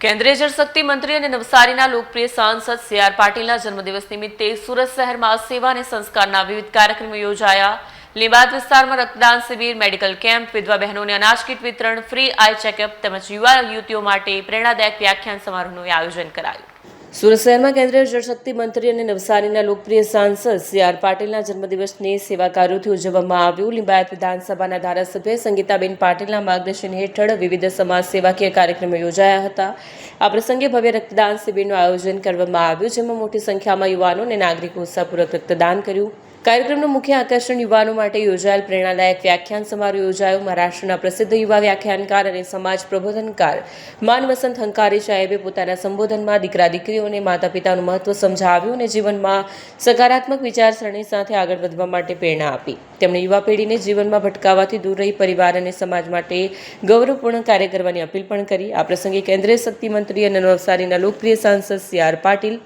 કેન્દ્રીય જળશક્તિ મંત્રી અને નવસારીના લોકપ્રિય સાંસદ સી.આર. પાટીલના જન્મદિવસ નિમિત્તે સુરત શહેરમાં સેવા અને સંસ્કારના વિવિધ કાર્યક્રમો યોજાયા. લીંબાદ વિસ્તારમાં રક્તદાન શિબિર, મેડિકલ કેમ્પ, વિધવા બહેનોને અનાજ કીટ વિતરણ, ફ્રી આઈ ચેકઅપ તેમજ યુવા યુવતીઓ માટે પ્રેરણાદાયક વ્યાખ્યાન સમારોહનું આયોજન કરાયું. સુરત શહેરમાં કેન્દ્રીય જળશક્તિ મંત્રી અને નવસારીના લોકપ્રિય સાંસદ સી.આર. પાટીલના જન્મદિવસને સેવા કાર્યોથી ઉજવવામાં આવ્યું. લીંબાયત વિધાનસભાના ધારાસભ્ય સંગીતાબેન પાટીલના માર્ગદર્શન હેઠળ વિવિધ સમાજ સેવાકીય કાર્યક્રમો યોજાયા હતા. આ પ્રસંગે ભવ્ય રક્તદાન શિબિરનું આયોજન કરવામાં આવ્યું, જેમાં મોટી સંખ્યામાં યુવાનો અને નાગરિકો ઉત્સાહપૂર્વક રક્તદાન કર્યું. કાર્યક્રમનું મુખ્ય આકર્ષણ યુવાનો માટે યોજાયેલ પ્રેરણાદાયક વ્યાખ્યાન સમારોહ યોજાયો. મહારાષ્ટ્રના પ્રસિદ્ધ યુવા વ્યાખ્યાનકાર અને સમાજ પ્રબોધનકાર માન વસંત હંકારી સાહેબે પોતાના સંબોધનમાં દીકરા દીકરીઓને માતા પિતાનું મહત્વ સમજાવ્યું અને જીવનમાં સકારાત્મક વિચારસરણી સાથે આગળ વધવા માટે પ્રેરણા આપી. તેમણે યુવા પેઢીને જીવનમાં ભટકાવાથી દૂર રહી પરિવાર અને સમાજ માટે ગૌરવપૂર્ણ કાર્ય કરવાની અપીલ પણ કરી. આ પ્રસંગે કેન્દ્રીય શક્તિ મંત્રી અને નવસારીના લોકપ્રિય સાંસદ સી.આર. પાટીલ,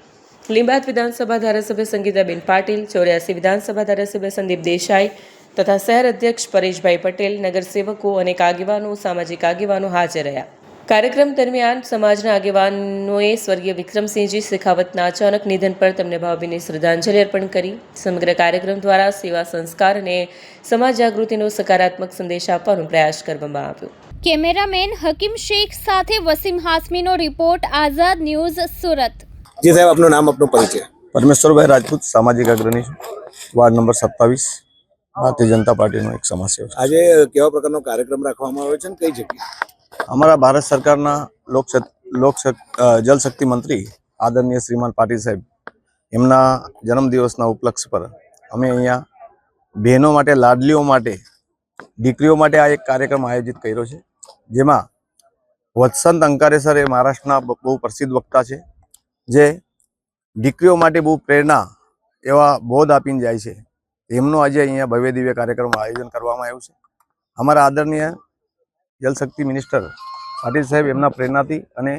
લીંબાયત વિધાનસભા ધારાસભ્ય સંગીતાબેન પાટીલ, 84 વિધાનસભા ધારાસભ્ય સંદીપ દેસાઈ તથા શહેર અધ્યક્ષ પરેશભાઈ પટેલ, નગરસેવકો અને આગેવાનો, સામાજિક આગેવાનો હાજર રહ્યા. કાર્યક્રમ દરમિયાન સમાજના આગેવાનોએ સ્વર્ગીય વિક્રમસિંહજી શેખાવતના અચાનક નિધન પર તેમને ભાવભીની શ્રદ્ધાંજલિ અર્પણ કરી. સમગ્ર કાર્યક્રમ દ્વારા સેવા, સંસ્કાર અને સમાજ જાગૃતિનો સકારાત્મક સંદેશ આપવાનો પ્રયાસ કરવામાં આવ્યો. કેમેરામેન હકીમ શેખ સાથે વસીમ હાસમીનો રિપોર્ટ, આઝાદ ન્યૂઝ, સુરત. जी साहब, अपना नाम अपनो परिचय। પરમેશ્વરભાઈ રાજપૂત, સામાજિક અગ્રણી, વાર્ડ નંબર 27, ભારતીય જનતા પાર્ટીનો એક સમાજસેવક. આજે કેવા પ્રકારનો કાર્યક્રમ રાખવામાં આવ્યો છે અને કઈ જગ્યાએ? અમારા ભારત સરકારના જલશક્તિ મંત્રી આદરણીય શ્રીમાન પાટીલ સાહેબ એમના જન્મદિવસના ઉપલક્ષ પર અમે અહીંયા બહેનો માટે, લાડલીઓ માટે, દીકરીઓ માટે આ એક કાર્યક્રમ આયોજિત કર્યો છે, જેમાં વત્સંત અંકારે સર એ મહારાષ્ટ્રના બહુ પ્રસિદ્ધ વક્તા છે, જે દીકરીઓ માટે બહુ પ્રેરણા એવા બોધ આપીને જાય છે. એમનો આજે અહીંયા ભવ્ય દિવ્ય કાર્યક્રમનું આયોજન કરવામાં આવ્યું છે. અમારા આદરણીય જલશક્તિ મિનિસ્ટર પાટીલ સાહેબ એમના પ્રેરણાથી અને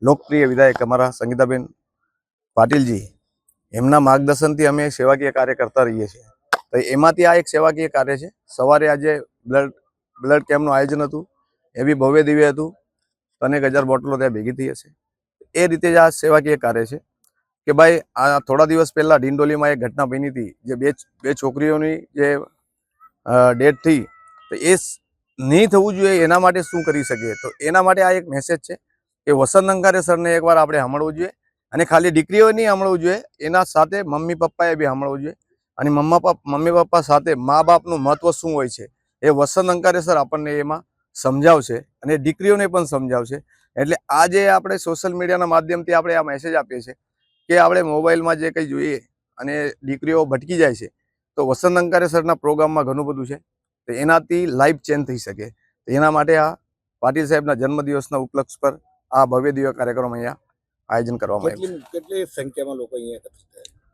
લોકપ્રિય વિધાયક અમારા સંગીતાબેન પાટીલજી એમના માર્ગદર્શનથી અમે સેવાકીય કાર્ય કરતા રહીએ છીએ. તો એમાંથી આ એક સેવાકીય કાર્ય છે. સવારે આજે બ્લડ કેમ્પનું આયોજન હતું, એ બી ભવ્ય દિવ્ય હતું. અનેક હજાર બોટલો ત્યાં ભેગી થઈ હશે. એ રીતે જ આ સેવાકીય કાર્ય છે કે ભાઈ, આ થોડા દિવસ પહેલાં ડિંડોલીમાં એક ઘટના બની હતી, જે બે છોકરીઓની જે ડેથ થઈ, તો એ નહીં થવું જોઈએ એના માટે શું કરી શકીએ. તો એના માટે આ એક મેસેજ છે કે વસંત અંકારે સરને એકવાર આપણે સાંભળવું જોઈએ, અને ખાલી દીકરીઓએ નહીં સાંભળવું જોઈએ, એના સાથે મમ્મી પપ્પાએ બી સાંભળવું જોઈએ. અને મમ્મી પપ્પા સાથે મા બાપનું મહત્વ શું હોય છે એ વસંત અંકારે સર આપણને એમાં સમજાવશે અને દીકરીઓને પણ સમજાવશે. એટલે આજે આપણે સોશિયલ મીડિયાના માધ્યમથી આપણે આ મેસેજ આપીએ છીએ કે આપણે મોબાઈલમાં જે કંઈ જોઈએ અને દીકરીઓ ભટકી જાય છે, તો વસંત અંકારે સરના પ્રોગ્રામમાં ઘણું બધું છે, તો એનાથી લાઈફ ચેન્જ થઈ શકે. તો એના માટે આ પાટીલ સાહેબના જન્મદિવસના ઉપલક્ષ પર આ ભવ્ય દિવ્ય કાર્યક્રમ અહીંયા આયોજન કરવામાં આવ્યું છે. કેટલી સંખ્યામાં લોકો અહીંયા એકત્રિત થયા?